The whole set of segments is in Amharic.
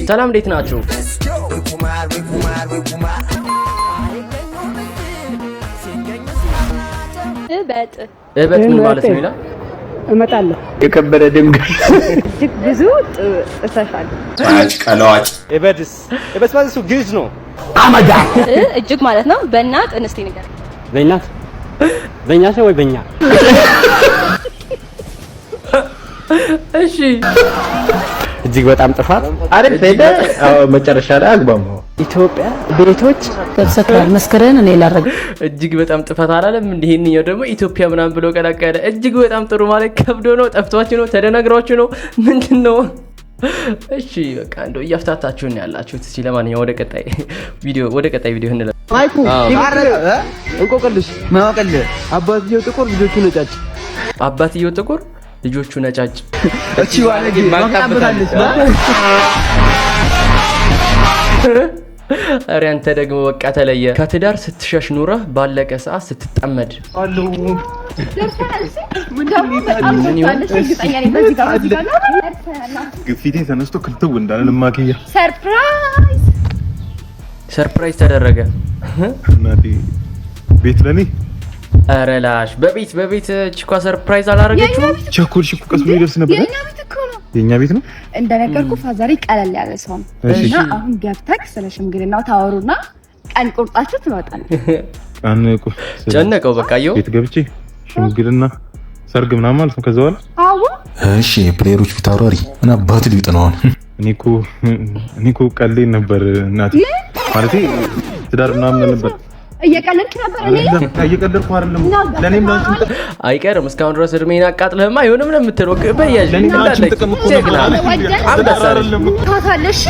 ሰላም እንዴት ናችሁ? እበት ምን ማለት ነው ይላል? እመጣለሁ የከበረ ድንጋይ እጅግ ብዙ ጥሰሻል። ታች ቀላዋጭ እበት ማለት እሱ ግዕዝ ነው። አመዳ እጅግ ማለት ነው። በእናት እንስቲ ነገር በእናት ነው ወይ በእኛ? እሺ እጅግ በጣም ጥፋት አይደል? ሄደ መጨረሻ ላይ አግባማው ኢትዮጵያ ቤቶች ተሰክራል መስከረን እኔ ላረግ እጅግ በጣም ጥፋት አላለም። ይሄንኛው ደግሞ ኢትዮጵያ ምናምን ብሎ ቀላቀለ። እጅግ በጣም ጥሩ ማለት ከብዶ ነው፣ ጠፍቷችሁ ነው፣ ተደናግራችሁ ነው፣ ምንድነው? እሺ በቃ እንደው እያፍታታችሁን ያላችሁት። እሺ ለማንኛውም ወደ ቀጣይ ቪዲዮ እንለ ማይኩ እንቆቅልሽ አባትየው ጥቁር ልጆቹ ነጫጭ። አባትየው ጥቁር ልጆቹ ነጫጭ። እቺ ዋለጌ ማቃበታለች። አረ አንተ ደግሞ በቃ ተለየ። ከትዳር ስትሸሽ ኑራ ባለቀ ሰዓት ስትጠመድ አሉ። ግፊቴ ተነስቶ ክትው እንዳለ ለማከያ ሰርፕራይዝ ተደረገ። እናቴ ቤት ለኔ አረ ላሽ በቤት ቺኳ ሰርፕራይዝ አላረገችው። ቸኮልሽ እኮ ቀስ ብሎ ይደርስ ነበር። የኛ ቤት ነው እንደነገርኩ ፋዛሪ ቀለል ያለ ሰው ነው እና አሁን ገብተክ ስለ ሽምግልናው ታወሩና ቀን ቁርጣችሁ ትወጣለህ። ጨነቀው በቃ ይኸው ቤት ገብቼ ሽምግልና ሰርግ ምናምን ማለት ነው። ከዛ በኋላ አዎ እሺ ፕሌየሮች ቢታወሪ ምን አባት ሊውጥ ነው አሁን? እኔ እኮ ቀልዴን ነበር እናቴ ማለቴ ትዳር ምናምን ነበር። እየቀለድክ ነበር? እየቀለድኩ አይደለም። ለኔም ላንቺም አይቀርም እስካሁን ድረስ እድሜን አቃጥለህማ አይሆንም ነው የምትለው። በያጅ ለኔም ላንቺም ጥቅም እኮ ነው። ታታለሽ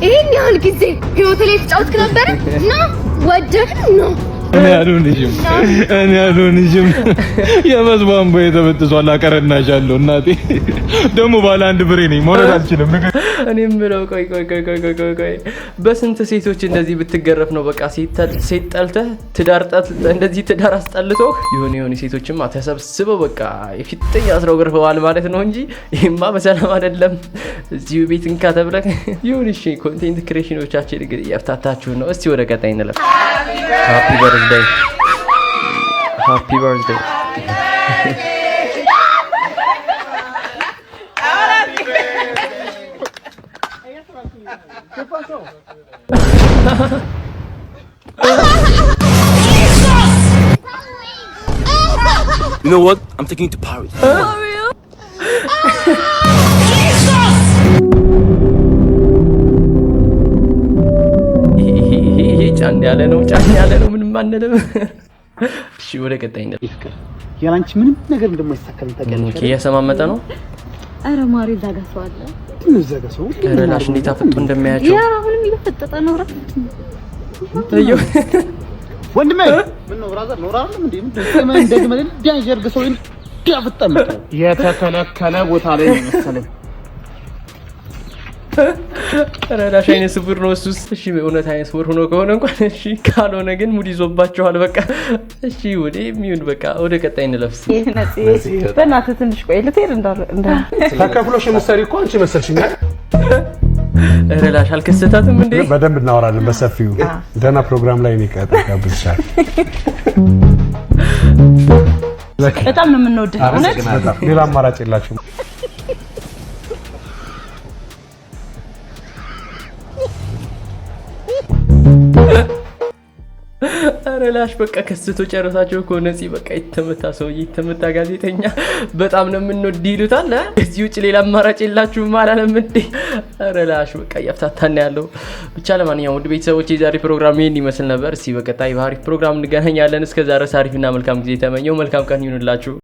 ይሄን ያህል ጊዜ ህይወት ላይ ተጫውትክ ነበር እና ወደድክ ነው። እኔ አልሆንሽም የመዝባን ቦይ ተበጥሷል። አቀረናሻለሁ እናቴ ደግሞ ባለ አንድ ብሬ ነኝ መውረድ አልችልም። እኔም ብለው ቆይ በስንት ሴቶች እንደዚህ ብትገረፍ ነው በቃ ሴት ጠልተህ እንደዚህ ትዳር አስጠልቶ የሆነ ሴቶችማ ተሰብስበው በቃ የፊትኛ አስረው ገርፈዋል ማለት ነው እንጂ ይሄማ በሰላም አይደለም። እዚሁ ቤት እንካ ተብለህ ይሁን። እሺ ኮንቴንት ክሬሽኖቻችን እንግዲህ ያፍታታችሁ ነው። እስቲ ወደ ቀጣይ እንለፍ። Happy birthday. You know what? I'm taking you to Paris. ጫን ያለ ነው ምንም አንልም። እሺ ወደ ቀጣይ እንደ ያላንቺ ምንም ነገር እንደማይሳካል ታውቂያለሽ። እየሰማመጠ ነው። አረ ማሪ ዛጋሰው አለ ምን ዘጋሰው? ረላሽ እንዴት አፈጡ እንደማያቸው ያ አሁንም እየፈጠጠ ነው። አዩ ወንድሜ ምን ነው ብራዘር ኖራ አይደል እንዴ? ምን እንደገመለ ዳንጀር ገሰው ያፈጠም የተከለከለ ቦታ ላይ ነው መሰለኝ። ረላሽ አይነ ስውር ነው እሱስ። እሺ እውነት አይነ ስውር ሆኖ ከሆነ እንኳን እሺ፣ ካልሆነ ግን ሙድ ይዞባቸዋል በቃ። እሺ ወደ ሚዩን በቃ ወደ ቀጣይ እንለፍስ። በእናትህ ትንሽ ቆይ ልትሄድ እንዳ ተከፍሎሽ የምትሰሪ እኮ አንቺ መሰልሽኝ። ረላሽ አልከሰታትም እንዴ? በደንብ እናወራለን በሰፊው። ደህና ፕሮግራም ላይ ነው ቀጣይ በጣም ነው የምንወደው እውነት። ሌላ አማራጭ የላችሁም። ረላሽ በቃ ከስቶ ጨረሳቸው እኮ ነፂ በቃ የተመታ ሰውዬ የተመታ ጋዜጠኛ በጣም ነው የምንወድ ይሉታል። እዚህ ውጭ ሌላ አማራጭ የላችሁም አላለም እንዴ? ረላሽ በቃ ያፍታታና ያለው ብቻ። ለማንኛውም ውድ ቤተሰቦች የዛሬ ፕሮግራም ይሄን ይመስል ነበር። እስቲ በቀጣይ በአሪፍ ፕሮግራም እንገናኛለን። እስከዛ ድረስ አሪፍና መልካም ጊዜ ተመኘው። መልካም ቀን ይሁንላችሁ።